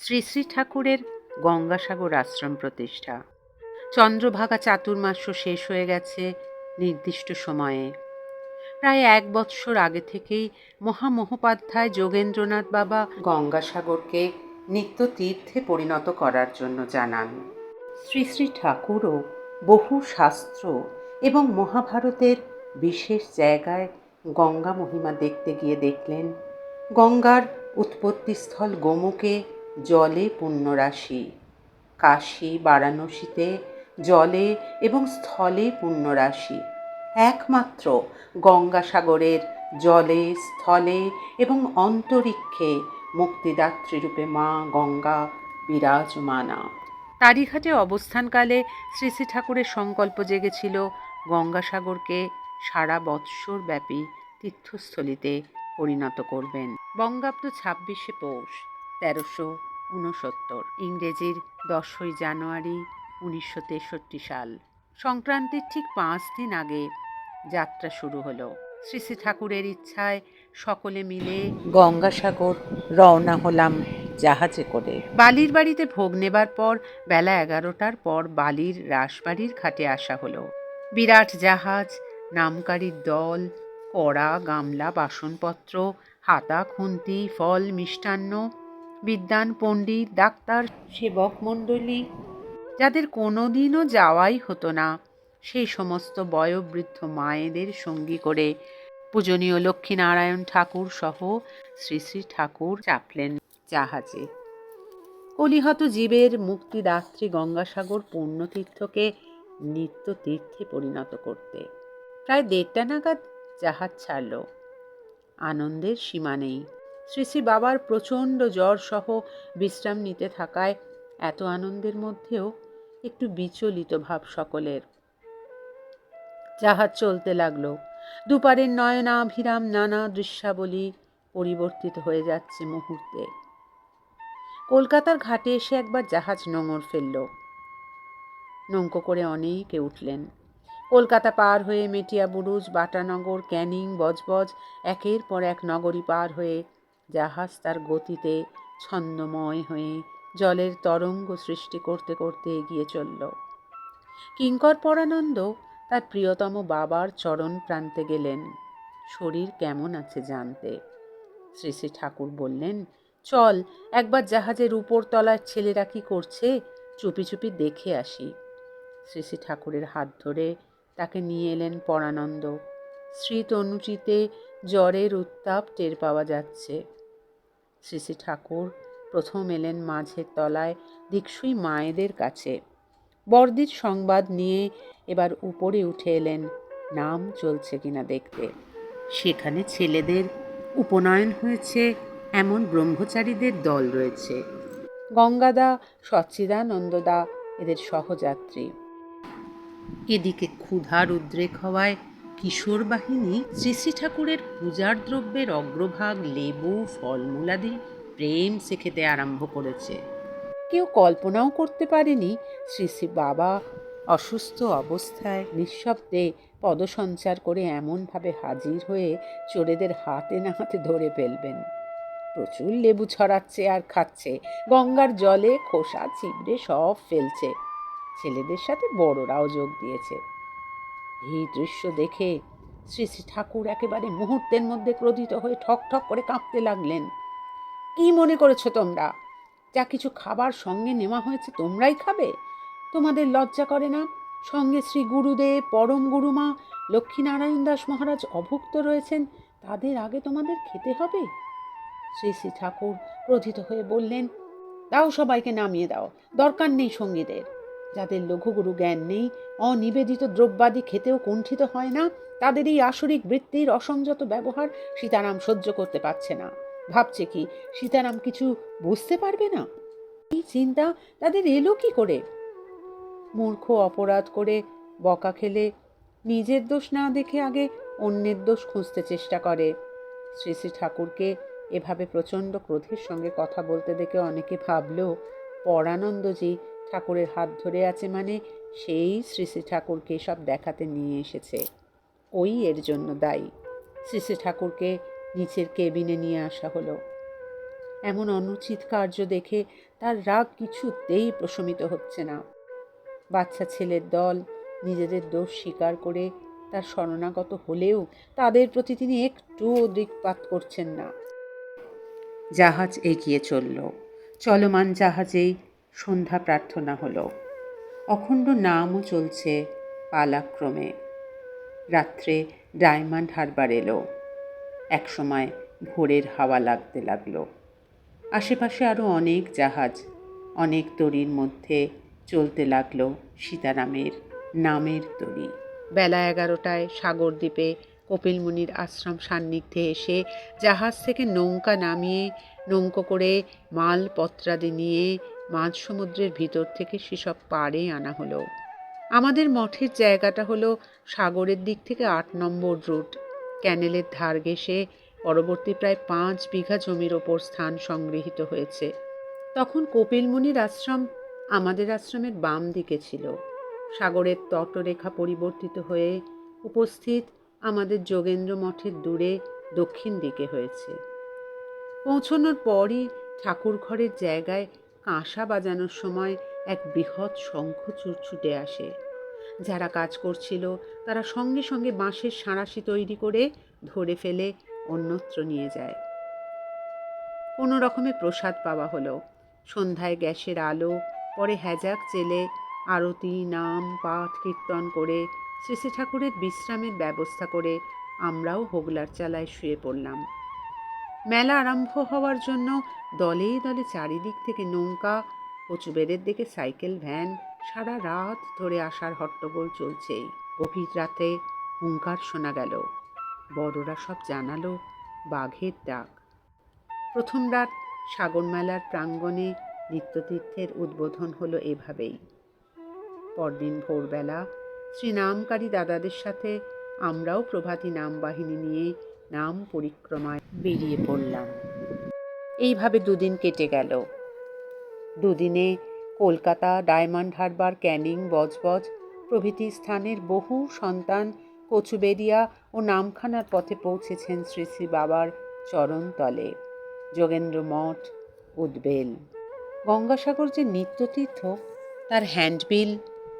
শ্রী শ্রী ঠাকুরের গঙ্গাসাগর আশ্রম প্রতিষ্ঠা। চন্দ্রভাগা চাতুর্মাস্য শেষ হয়ে গেছে নির্দিষ্ট সময়ে। প্রায় 1 বৎসর আগে থেকেই মহামহোপাধ্যায় যোগেন্দ্রনাথ বাবা গঙ্গাসাগরকে নিত্য তীর্থে পরিণত করার জন্য জানান। শ্রী শ্রী ঠাকুরও বহু শাস্ত্র এবং মহাভারতের বিশেষ জায়গায় গঙ্গা মহিমা দেখতে গিয়ে দেখলেন গঙ্গার উৎপত্তিস্থল গোমুখে জলে পুণ্যরাশি, কাশী বারাণসীতে জলে এবং স্থলে পুণ্যরাশি, একমাত্র গঙ্গাসাগরের জলে স্থলে এবং অন্তরিক্ষে মুক্তিদাত্রী রূপে মা গঙ্গা বিরাজমানা। তারিঘাটে অবস্থানকালে শ্রী শ্রী ঠাকুরের সংকল্প জেগেছিল গঙ্গাসাগরকে সারা বৎসর ব্যাপী তীর্থস্থলীতে পরিণত করবেন। বঙ্গাব্দ 26শে পৌষ 1369, ইংরেজির 10ই জানুয়ারি 1963 সাল। সংক্রান্তির ঠিক 5 দিন আগে যাত্রা শুরু হলো। শ্রী শ্রী ঠাকুরের ইচ্ছায় সকলে মিলে গঙ্গাসাগর রওনা হলাম জাহাজে করে। বালির বাড়িতে ভোগ নেবার পর বেলা 11টার পর বালির রাসবাড়ির ঘাটে আসা হলো। বিরাট জাহাজ, নামকারীর দল, কড়া গামলা বাসনপত্র, হাতা খুন্তি, ফল মিষ্টান্ন, বিদ্বান পণ্ডিত, ডাক্তার, সেবক মণ্ডলী, যাদের কোনোদিনও যাওয়াই হতো না, সেই সমস্ত বয়োবৃদ্ধ মায়েদের সঙ্গী করে পূজনীয় লক্ষ্মীনারায়ণ ঠাকুর সহ শ্রী শ্রী ঠাকুর চাপলেন জাহাজে। কলিহত জীবের মুক্তিদাত্রী গঙ্গাসাগর পুণ্যতীর্থকে নিত্য তীর্থে পরিণত করতে। প্রায় 1:30 নাগাদ জাহাজ ছাড়ল। আনন্দের সীমা নেই। শ্রী শ্রী বাবার প্রচণ্ড জ্বর সহ বিশ্রাম নিতে থাকায় এত আনন্দের মধ্যেও একটু বিচলিত ভাব সকলের। জাহাজ চলতে লাগলো। দুপারের নয়নাভিরাম নানা দৃশ্যাবলী পরিবর্তিত হয়ে যাচ্ছে মুহূর্তে। কলকাতার ঘাটে এসে একবার জাহাজ নোঙর ফেলল। নৌকো করে অনেকে উঠলেন। কলকাতা পার হয়ে মেটিয়াবুরুজ, বাটানগর, ক্যানিং, বজবজ একের পর এক নগরী পার হয়ে জাহাজ তার গতিতে ছন্দময় হয়ে জলের তরঙ্গ সৃষ্টি করতে করতে এগিয়ে চলল। কিঙ্কর পরানন্দ তার প্রিয়তম বাবার চরণ প্রান্তে গেলেন শরীর কেমন আছে জানতে। শ্রী শ্রী ঠাকুর বললেন, চল একবার জাহাজের উপর তলার ছেলেরা কি করছে চুপি চুপি দেখে আসি। শ্রী শ্রী ঠাকুরের হাত ধরে তাকে নিয়ে এলেন পরানন্দ। স্মৃত অনুচিতে জ্বরের উত্তাপ টের পাওয়া যাচ্ছে। শ্রী শ্রী ঠাকুর প্রথম এলেন মাঝের তলায় দিকসুই মায়েদের কাছে। বর্দির সংবাদ নিয়ে এবার উপরে উঠে এলেন নাম চলছে কিনা দেখতে। সেখানে ছেলেদের উপনয়ন হয়েছে এমন ব্রহ্মচারীদের দল রয়েছে। গঙ্গাদা, সচ্চিদানন্দদা এদের সহযাত্রী। এদিকে ক্ষুধার উদ্রেক হওয়ায় কিশোর বাহিনী শ্রী শ্রী ঠাকুরের পূজার দ্রব্যের অগ্রভাগ লেবু ফলমূলাদি প্রেম সে খেতে আরম্ভ করেছে। কেউ কল্পনাও করতে পারেনি শ্রী শ্রী বাবা অসুস্থ অবস্থায় নিঃশব্দে পদসঞ্চার করে এমনভাবে হাজির হয়ে চোরেদের হাতে না হাতে ধরে ফেলবেন। প্রচুর লেবু ছড়াচ্ছে আর খাচ্ছে, গঙ্গার জলে খোসা ছিবড়ে সব ফেলছে। ছেলেদের সাথে বড়রাও যোগ দিয়েছে। এই দৃশ্য দেখে শ্রী শ্রী ঠাকুর একেবারে মুহূর্তের মধ্যে ক্রোধিত হয়ে ঠক ঠক করে কাঁপতে লাগলেন। কি মনে করেছো তোমরা? যা কিছু খাবার সঙ্গে নেওয়া হয়েছে তোমরাই খাবে? তোমাদের লজ্জা করে না? সঙ্গে শ্রী গুরুদেব, পরম গুরুমা লক্ষ্মীনারায়ণ দাস মহারাজ অভুক্ত রয়েছেন, তাদের আগে তোমাদের খেতে হবে। শ্রী শ্রী ঠাকুর ক্রোধিত হয়ে বললেন, দাও সবাইকে নামিয়ে দাও, দরকার নেই সঙ্গীদের। যাদের লঘুগুরু জ্ঞান নেই, অনিবেদিত দ্রব্যাদি খেতেও কুণ্ঠিত হয় না, তাদের এই আসরিক বৃত্তির অসংযত ব্যবহার সীতারাম সহ্য করতে পারছে না। ভাবছে কি সীতারাম কিছু বুঝতে পারবে না? এই চিন্তা তাদের এলো কি করে? মূর্খ অপরাধ করে বকা খেলে নিজের দোষ না দেখে আগে অন্যের দোষ খুঁজতে চেষ্টা করে। শ্রী শ্রী ঠাকুরকে এভাবে প্রচণ্ড ক্রোধের সঙ্গে কথা বলতে দেখে অনেকে ভাবল পরানন্দজি ঠাকুরের হাত ধরে আছে মানে সেই শ্রী শ্রী ঠাকুরকে সব দেখাতে নিয়ে এসেছে, ওই এর জন্য দায়ী। শ্রী শ্রী ঠাকুরকে নিচের কেবিনে নিয়ে আসা হলো। এমন অনুচিত কার্য দেখে তার রাগ কিছুতেই প্রশমিত হচ্ছে না। বাচ্চা ছেলের দল নিজেদের দোষ স্বীকার করে তার শরণাগত হলেও তাদের প্রতি তিনি একটুও দিকপাত করছেন না। জাহাজ এগিয়ে চলল। চলমান জাহাজেই সন্ধ্যা প্রার্থনা হলো। অখণ্ড নামও চলছে পালাক্রমে। রাত্রে ডায়মন্ড হারবার এলো। একসময় ভোরের হাওয়া লাগতে লাগলো। আশেপাশে আরও অনেক জাহাজ, অনেক তরীর মধ্যে চলতে লাগলো সীতারামের নামের তরী। বেলা 11টায় সাগরদ্বীপে কপিলমুনির আশ্রম সান্নিধ্যে এসে জাহাজ থেকে নৌকা নামিয়ে নৌকো করে মালপত্রাদি নিয়ে মাঝ সমুদ্রের ভিতর থেকে সেসব পাড়ে আনা হলো। আমাদের মঠের জায়গাটা হলো সাগরের দিক থেকে 8 নম্বর রুট। ক্যানেলের ধার ঘেঁষে পরবর্তী প্রায় 5 বিঘা জমির ওপর স্থান সংগৃহীত হয়েছে। তখন কপিলমুনির আশ্রম আমাদের আশ্রমের বাম দিকে ছিল। সাগরের তটরেখা পরিবর্তিত হয়ে উপস্থিত আমাদের যোগেন্দ্র মঠের দূরে দক্ষিণ দিকে হয়েছে। পৌঁছানোর পরই ঠাকুর ঘরের জায়গায় কাঁসা বাজানোর সময় এক বৃহৎ শঙ্খচূড় ছুটে আসে। যারা কাজ করছিল তারা সঙ্গে সঙ্গে বাঁশের সাঁড়াশি তৈরি করে ধরে ফেলে অন্যত্র নিয়ে যায়। কোনো রকমে প্রসাদ পাওয়া হলো। সন্ধ্যায় গ্যাসের আলো, পরে হ্যাজাক চেলে আরতি, নাম, পাঠ, কীর্তন করে শ্রী শ্রী ঠাকুরের বিশ্রামের ব্যবস্থা করে আমরাও হোগলার চালায় শুয়ে পড়লাম। মেলা আরম্ভ হওয়ার জন্য দলে দলে চারিদিক থেকে নৌকা, কচুবেড়ের দিকে সাইকেল, ভ্যান সারা রাত ধরে আসার হট্টগোল চলছেই। গভীর রাতে হুঙ্কার শোনা গেল। বড়রা সব জানালো বাঘের ডাক। প্রথম রাত সাগরমেলার প্রাঙ্গণে নিত্যতীর্থের উদ্বোধন হলো এভাবেই। পরদিন ভোরবেলা শ্রীনামকারী দাদাদের সাথে আমরাও প্রভাতী নাম বাহিনী নিয়ে নাম পরিক্রমায় বেরিয়ে পড়লাম। এইভাবে 2 দিন কেটে গেল। 2 দিনে কলকাতা, ডায়মন্ড হারবার, ক্যানিং, বজবজ প্রভৃতি স্থানের বহু সন্তান কচুবেড়িয়া ও নামখানার পথে পৌঁছেছেন শ্রী শ্রী বাবার চরণতলে। যোগেন্দ্র মঠ, উদ্বেল। গঙ্গাসাগর যে নিত্যতীর্থ তার হ্যান্ডবিল,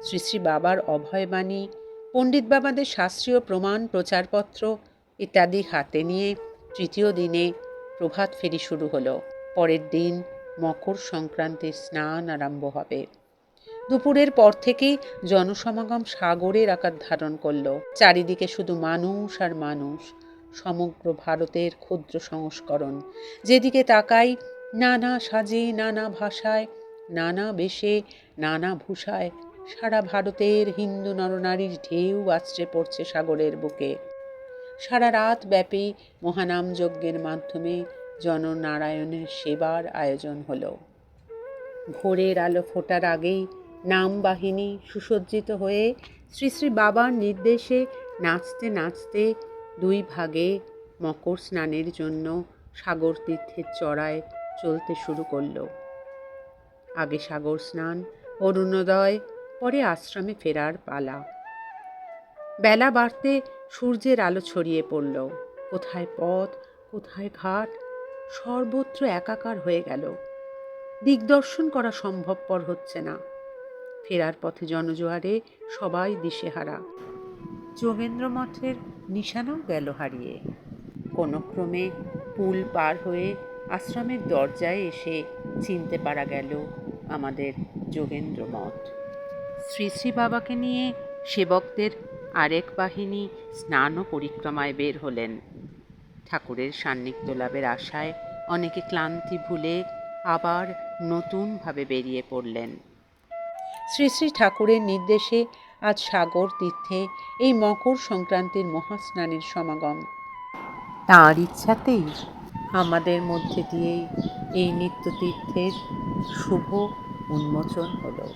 শ্রী শ্রী বাবার অভয়বাণী, পণ্ডিত বাবাদের শাস্ত্রীয় প্রমাণ, প্রচারপত্র ইত্যাদি হাতে নিয়ে তৃতীয় দিনে প্রভাত ফেরি শুরু হলো। পরের দিন মকর সংক্রান্তির স্নান আরম্ভ হবে। দুপুরের পর থেকেই জনসমাগম সাগরের আকার ধারণ করল। চারিদিকে শুধু মানুষ আর মানুষ। সমগ্র ভারতের ক্ষুদ্র সংস্করণ। যেদিকে তাকাই নানা সাজে, নানা ভাষায়, নানা বেশে, নানা ভূষায় সারা ভারতের হিন্দু নরনারীর ঢেউ আছড়ে পড়ছে সাগরের বুকে। সারা রাত ব্যাপী মহানাম যজ্ঞের মাধ্যমে জননারায়ণের সেবার আয়োজন হলো। ভোরের আলো ফোটার আগেই নাম বাহিনী সুসজ্জিত হয়ে শ্রী শ্রী বাবার নির্দেশে নাচতে নাচতে 2 ভাগে মকর স্নানের জন্য সাগর তীর্থের চড়ায় চলতে শুরু করল। আগে সাগর স্নান, অরুণোদয়, পরে আশ্রমে ফেরার পালা। বেলা বাড়তে সূর্যের আলো ছড়িয়ে পড়ল। কোথায় পথ, কোথায় ঘাট, সর্বত্র একাকার হয়ে গেল। দিগদর্শন করা সম্ভবপর হচ্ছে না। ফেরার পথে জনজোয়ারে সবাই দিশেহারা। যোগেন্দ্র মঠের নিশানাও গেল হারিয়ে। কোনো ক্রমে পুল পার হয়ে আশ্রমের দরজায় এসে চিনতে পারা গেল আমাদের যোগেন্দ্র মঠ। শ্রী শ্রী বাবাকে নিয়ে সেবকদের আরেক বাহিনী স্নান ও পরিক্রমায় বের হলেন। ঠাকুরের সান্নিধ্য লাভের আশায় অনেকে ক্লান্তি ভুলে আবার নতুনভাবে বেরিয়ে পড়লেন। শ্রী শ্রী ঠাকুরের নির্দেশে আজ সাগর তীর্থে এই মকর সংক্রান্তির মহাস্নানের সমাগম। তাঁর ইচ্ছাতেই আমাদের মধ্যে দিয়েই এই নিত্যতীর্থের শুভ উন্মোচন হলো।